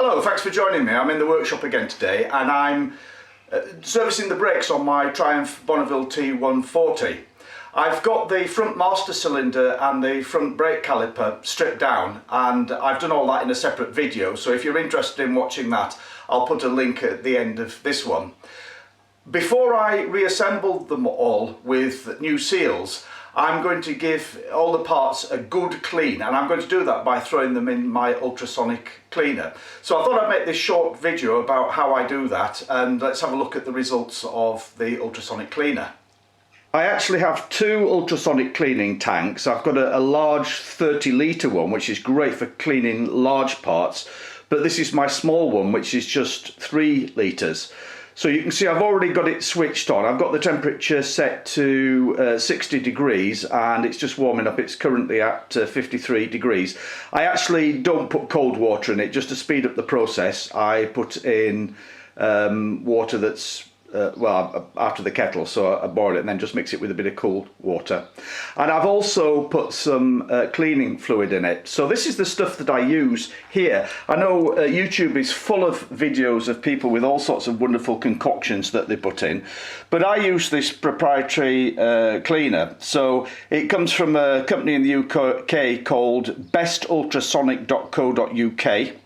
Hello, thanks for joining me. I'm in the workshop again today and I'm servicing the brakes on my Triumph Bonneville T140. I've got the front master cylinder and the front brake caliper stripped down, and I've done all that in a separate video, so if you're interested in watching that, I'll put a link at the end of this one. Before I reassemble them all with new seals, I'm going to give all the parts a good clean, and I'm going to do that by throwing them in my ultrasonic cleaner. So I thought I'd make this short video about how I do that, and let's have a look at the results of the ultrasonic cleaner. I actually have two ultrasonic cleaning tanks. I've got a large 30-litre one, which is great for cleaning large parts, but this is my small one, which is just 3 litres. So you can see I've already got it switched on. I've got the temperature set to 60 degrees and it's just warming up. It's currently at 53 degrees. I actually don't put cold water in it just to speed up the process. I put in water that's well, after the kettle, so I boil it and then just mix it with a bit of cold water. And I've also put some cleaning fluid in it. So this is the stuff that I use here. I know YouTube is full of videos of people with all sorts of wonderful concoctions that they put in, but I use this proprietary cleaner. So it comes from a company in the UK called bestultrasonic.co.uk.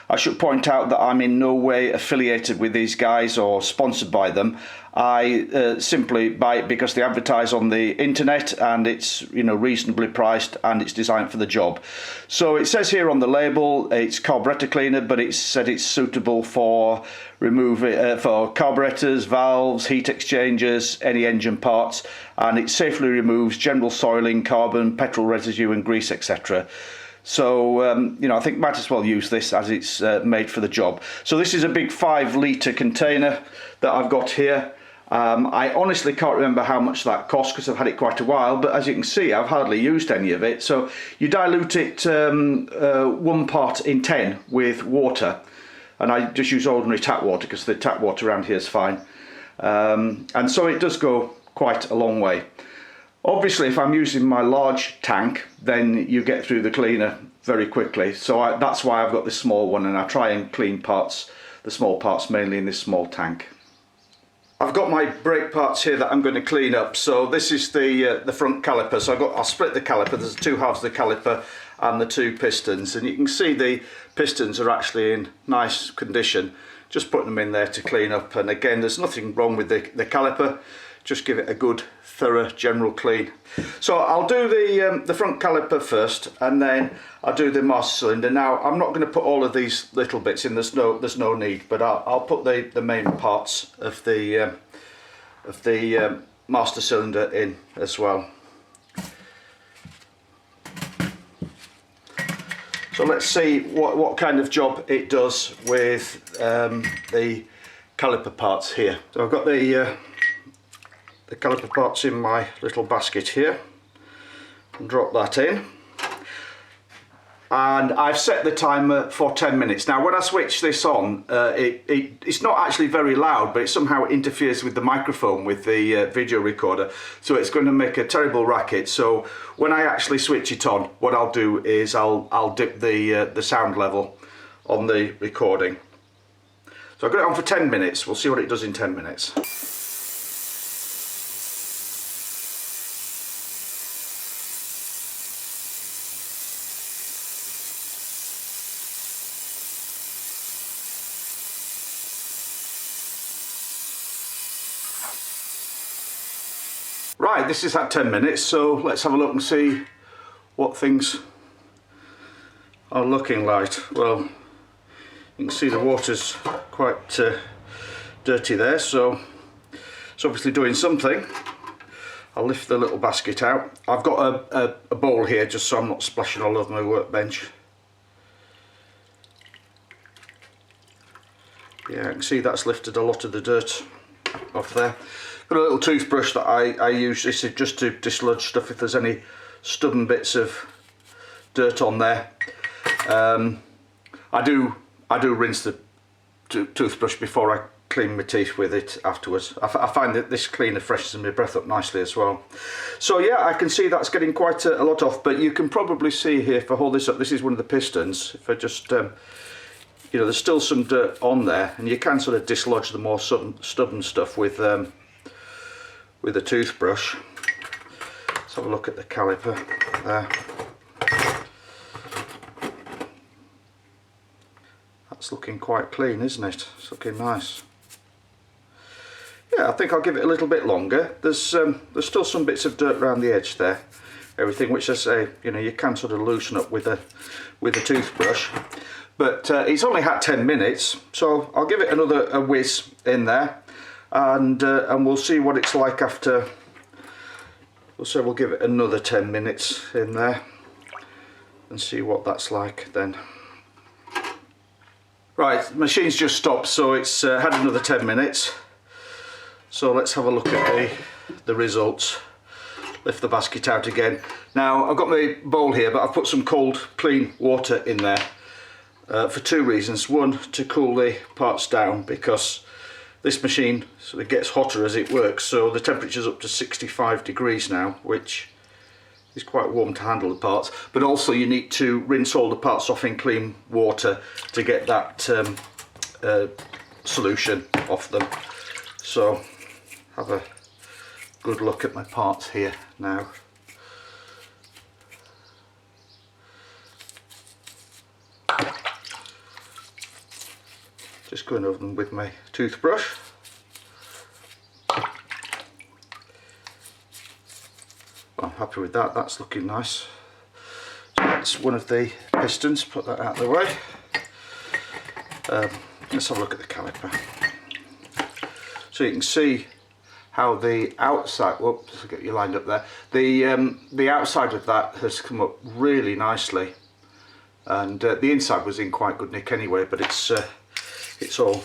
I should point out that I'm in no way affiliated with these guys or sponsored by them. I simply buy it because they advertise on the internet and it's, you know, reasonably priced and it's designed for the job. So it says here on the label it's carburetor cleaner, but it's said it's suitable for for carburetors, valves, heat exchangers, any engine parts, and it safely removes general soiling, carbon, petrol residue and grease, etc. So, you know, I think might as well use this as it's made for the job. So this is a big 5-litre container that I've got here. I honestly can't remember how much that cost because I've had it quite a while, but as you can see, I've hardly used any of it. So you dilute it 1 part in 10 with water, and I just use ordinary tap water because the tap water around here is fine. And so it does go quite a long way. Obviously, if I'm using my large tank, then you get through the cleaner very quickly. So that's why I've got this small one, and I try and clean parts, the small parts, mainly in this small tank. I've got my brake parts here that I'm going to clean up. So this is the front caliper. So I'll split the caliper. There's 2 halves of the caliper and the 2 pistons, and you can see the pistons are actually in nice condition. Just putting them in there to clean up, and again, there's nothing wrong with the caliper. Just give it a good thorough general clean. So I'll do the front caliper first, and then I'll do the master cylinder. Now I'm not going to put all of these little bits in. There's no need, but I'll put the main parts of the master cylinder in as well. So let's see what kind of job it does with the caliper parts here. So I've got the caliper parts in my little basket here, and drop that in, and I've set the timer for 10 minutes. Now when I switch this on, it's not actually very loud, but it somehow interferes with the microphone with the video recorder, so it's going to make a terrible racket. So when I actually switch it on, what I'll do is I'll dip the sound level on the recording. So I've got it on for 10 minutes, we'll see what it does in 10 minutes. Right, this is at 10 minutes, so let's have a look and see what things are looking like. Well, you can see the water's quite dirty there, so it's obviously doing something. I'll lift the little basket out. I've got a bowl here just so I'm not splashing all over my workbench. Yeah, I can see that's lifted a lot of the dirt off there. Got a little toothbrush that I use. This is just to dislodge stuff if there's any stubborn bits of dirt on there. I do rinse the toothbrush before I clean my teeth with it afterwards. I find that this cleaner freshens my breath up nicely as well. So yeah, I can see that's getting quite a lot off, but you can probably see here, if I hold this up, this is one of the pistons. If I just you know, there's still some dirt on there, and you can sort of dislodge the more stubborn stuff with a toothbrush. Let's have a look at the caliper there. That's looking quite clean, isn't it? It's looking nice. Yeah, I think I'll give it a little bit longer. There's still some bits of dirt around the edge there. Everything, which I say, you know, you can sort of loosen up with a toothbrush. But it's only had 10 minutes, so I'll give it a whiz in there, and we'll see what it's like after. So we'll give it another 10 minutes in there and see what that's like then. Right, the machine's just stopped, so it's had another 10 minutes. So let's have a look at the results. Lift the basket out again. Now, I've got my bowl here, but I've put some cold, clean water in there for two reasons. One, to cool the parts down, because this machine sort of gets hotter as it works, so the temperature's up to 65 degrees now, which is quite warm to handle the parts. But also you need to rinse all the parts off in clean water to get that solution off them. So have a good look at my parts here now. Just going over them with my toothbrush. I'm happy with that, that's looking nice. So that's one of the pistons, put that out of the way. Let's have a look at the caliper. So you can see how the outside, whoops, I'll get you lined up there. The outside of that has come up really nicely, and the inside was in quite good nick anyway, but it's all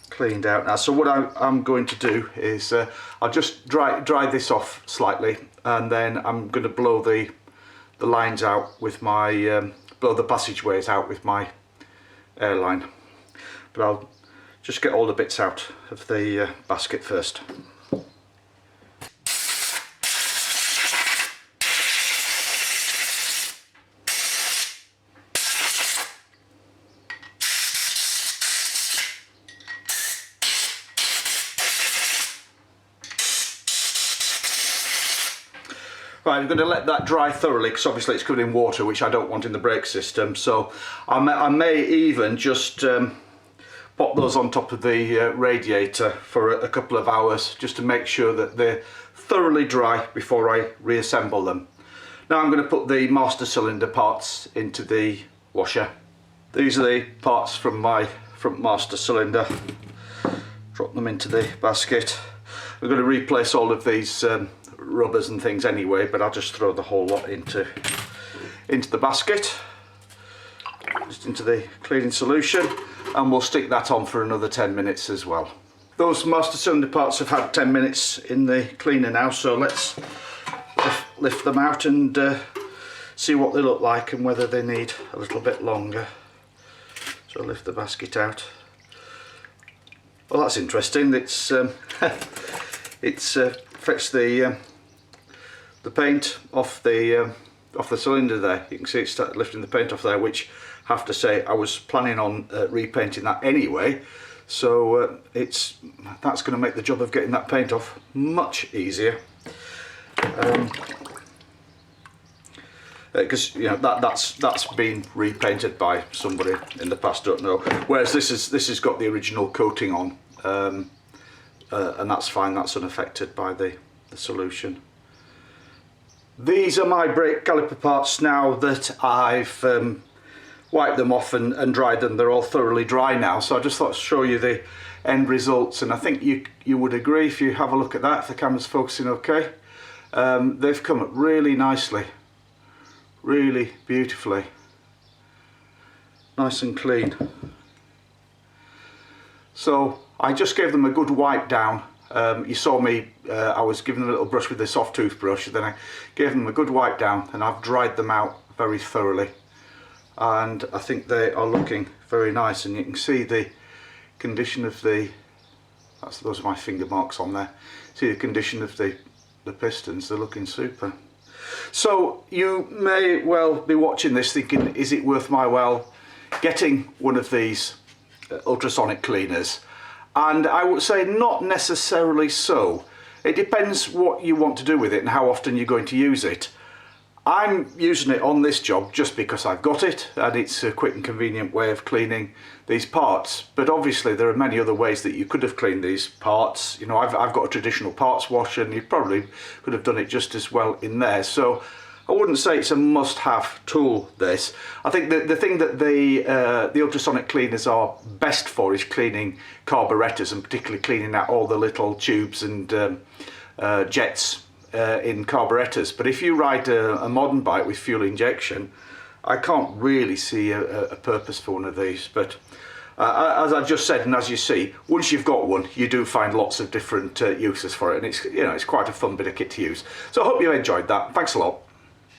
cleaned out now. So what I'm going to do is I'll just dry this off slightly, and then I'm going to blow the lines out with my blow the passageways out with my airline. But I'll just get all the bits out of the basket first. Right, I'm going to let that dry thoroughly, because obviously it's covered in water, which I don't want in the brake system. So I may even just pop those on top of the radiator for a couple of hours, just to make sure that they're thoroughly dry before I reassemble them. Now I'm going to put the master cylinder parts into the washer. These are the parts from my front master cylinder. Drop them into the basket. We're going to replace all of these rubbers and things anyway, but I'll just throw the whole lot into the basket, just into the cleaning solution, and we'll stick that on for another 10 minutes as well. Those master cylinder parts have had 10 minutes in the cleaner now, so let's lift them out and see what they look like and whether they need a little bit longer. So I'll lift the basket out. Well, that's interesting. It's fetched the paint off the cylinder there. You can see it started lifting the paint off there, which I have to say I was planning on repainting that anyway. So that's going to make the job of getting that paint off much easier. Because you know that's been repainted by somebody in the past, don't know. Whereas this has got the original coating on, and that's fine. That's unaffected by the solution. These are my brake caliper parts now that I've wiped them off and dried them. They're all thoroughly dry now. So I just thought to show you the end results, and I think you would agree if you have a look at that. If the camera's focusing okay, they've come up really nicely. Really beautifully, nice and clean. So I just gave them a good wipe down. You saw me, I was giving them a little brush with the soft toothbrush, then I gave them a good wipe down, and I've dried them out very thoroughly, and I think they are looking very nice. And you can see the condition of those are my finger marks on there. See the condition of the pistons, they're looking super. So you may well be watching this thinking, is it worth my while getting one of these ultrasonic cleaners? And I would say not necessarily so. It depends what you want to do with it and how often you're going to use it. I'm using it on this job just because I've got it and it's a quick and convenient way of cleaning these parts. But obviously there are many other ways that you could have cleaned these parts. You know, I've got a traditional parts washer and you probably could have done it just as well in there. So I wouldn't say it's a must-have tool, this. I think the thing that the ultrasonic cleaners are best for is cleaning carburetors, and particularly cleaning out all the little tubes and jets in carburetors. But if you ride a modern bike with fuel injection, I can't really see a purpose for one of these. But as I've just said, and as you see, once you've got one, you do find lots of different uses for it, and it's, you know, it's quite a fun bit of kit to use. So I hope you enjoyed that. Thanks a lot.